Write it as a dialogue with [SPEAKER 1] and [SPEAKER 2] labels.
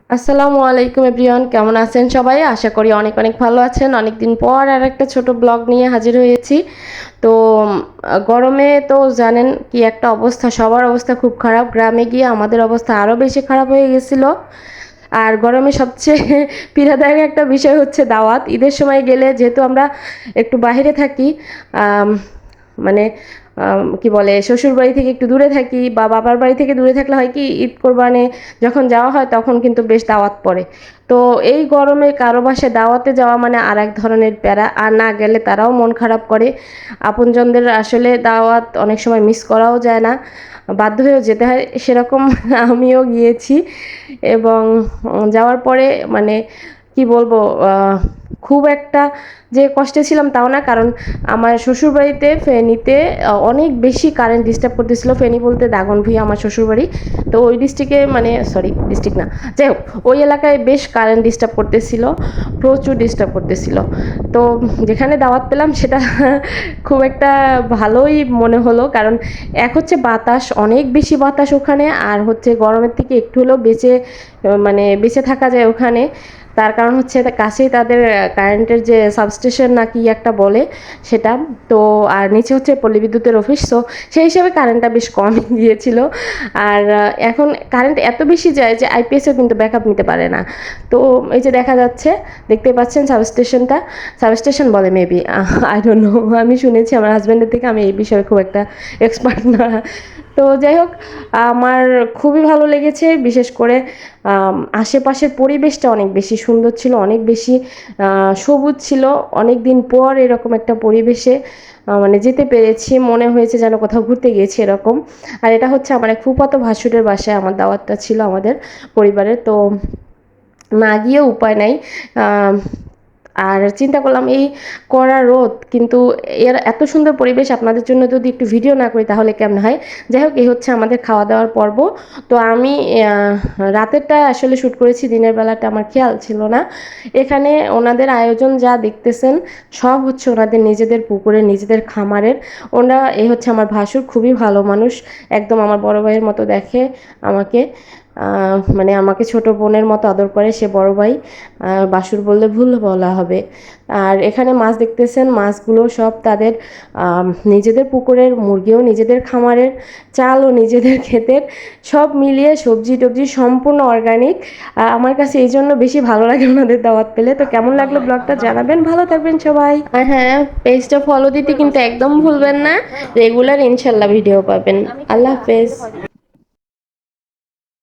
[SPEAKER 1] আসসালামু আলাইকুম এভরিওয়ান, কেমন আছেন সবাই? আশা করি অনেক অনেক ভালো আছেন। অনেকদিন পর আর একটা ছোট ব্লগ নিয়ে হাজির হয়েছি। তো গরমে তো জানেন কি একটা অবস্থা, সবার অবস্থা খুব খারাপ। গ্রামে গিয়ে আমাদের অবস্থা আরও বেশি খারাপ হয়ে গেছিল। আর গরমে সবচেয়ে পীড়াদায়ক একটা বিষয় হচ্ছে দাওয়াত। ঈদের সময় গেলে যেহেতু আমরা একটু বাইরে থাকি, মানে কি বলে, শ্বশুর বাড়ি থেকে একটু দূরে থাকি বা বাবার বাড়ি থেকে দূরে থাকলে হয় কি, ঈদ কোরবানে যখন যাওয়া হয় তখন কিন্তু বেশ দাওয়াত পড়ে। তো এই গরমে কারো বাসায় দাওয়াতে যাওয়া মানে আর এক ধরনের প্যারা। আর না গেলে তারাও মন খারাপ করে। আপনজনদের আসলে দাওয়াত অনেক সময় মিস করাও যায় না, বাধ্য হয়েও যেতে হয়। সেরকম আমিও গিয়েছি এবং যাওয়ার পরে মানে কি বলবো, খুব একটা যে কষ্টে ছিলাম তাও না, কারণ আমার শ্বশুরবাড়িতে ফেনীতে অনেক বেশি কারেন্ট ডিস্টার্ব করতেছিল। ফেনী বলতে দাগনভূঞা আমার শ্বশুরবাড়ি। তো ওই ডিস্ট্রিক্টে, মানে সরি ডিস্ট্রিক্ট না, যাই হোক, ওই এলাকায় বেশ কারেন্ট ডিস্টার্ব করতেছিল, প্রচুর ডিস্টার্ব করতেছিল। তো যেখানে দাওয়াত পেলাম সেটা খুব একটা ভালোই মনে হলো, কারণ এক হচ্ছে বাতাস, অনেক বেশি বাতাস ওখানে, আর হচ্ছে গরমের থেকে একটু হলেও মানে বেঁচে থাকা যায় ওখানে। তার কারণ হচ্ছে কাছেই তাদের কারেন্টের যে সাবস্টেশন না কি একটা বলে সেটা। তো আর নিচে হচ্ছে পল্লী বিদ্যুতের অফিস, তো সেই হিসাবে কারেন্টটা বেশ কমই গিয়েছিল। আর এখন কারেন্ট এত বেশি যায় যে আইপিএসও কিন্তু ব্যাকআপ নিতে পারে না। তো এই যে দেখা যাচ্ছে, দেখতে পাচ্ছেন সাবস্টেশনটা, সাবস্টেশন বলে মেবি, আই ডোন্ট নো, আমি শুনেছি আমার হাজব্যান্ডের থেকে, আমি এই বিষয়ে খুব একটা এক্সপার্ট না। তো যাই হোক, আমার খুবই ভালো লেগেছে। বিশেষ করে আশেপাশের পরিবেশটা অনেক বেশি সুন্দর ছিল, অনেক বেশি সবুজ ছিল। অনেক দিন পর এরকম একটা পরিবেশে মানে যেতে পেরেছি, মনে হয়েছে যেন কোথাও ঘুরতে গিয়েছি এরকম। আর এটা হচ্ছে আমার এক ফুফাতো ভাসুরের বাসায় আমার দাওয়াতটা ছিল আমাদের পরিবারের। তো না গিয়ে উপায় নাই। আর চিন্তা করলাম এই কড়া রোদ, কিন্তু এর এত সুন্দর পরিবেশ আপনাদের জন্য যদি একটু ভিডিও না করি তাহলে কেমন হয়। যাই হোক, এই হচ্ছে আমাদের খাওয়া দাওয়ার পর্ব। তো আমি রাতেরটা আসলে শ্যুট করেছি, দিনের বেলাটা আমার খেয়াল ছিল না। এখানে ওনাদের আয়োজন যা দেখতেছেন সব হচ্ছে ওনাদের নিজেদের পুকুরের, নিজেদের খামারের। এই হচ্ছে আমার ভাসুর, খুবই ভালো মানুষ, একদম আমার বড় ভাইয়ের মতো দেখে আমাকে। মানে আমাকে ছোট বোনের মতো আদর করে সে, বড় ভাই। বাসুর বললে ভুল বলা হবে। আর এখানে মাছ দেখতেছেন, মাছগুলো সব তাদের নিজেদের পুকুরের, মুরগিও নিজেদের খামারের, চালও নিজেদের ক্ষেতের, সব মিলিয়ে সবজি টবজি সম্পূর্ণ অর্গানিক। আমার কাছে এই জন্য বেশি ভালো লাগে ওনাদের দাওয়াত পেলে। তো কেমন লাগলো ব্লগটা জানাবেন, ভালো থাকবেন সবাই। আর হ্যাঁ, পেজটা ফলো দিতে কিন্তু একদম ভুলবেন না। রেগুলার ইনশাল্লাহ ভিডিও পাবেন। আল্লাহ হাফেজ।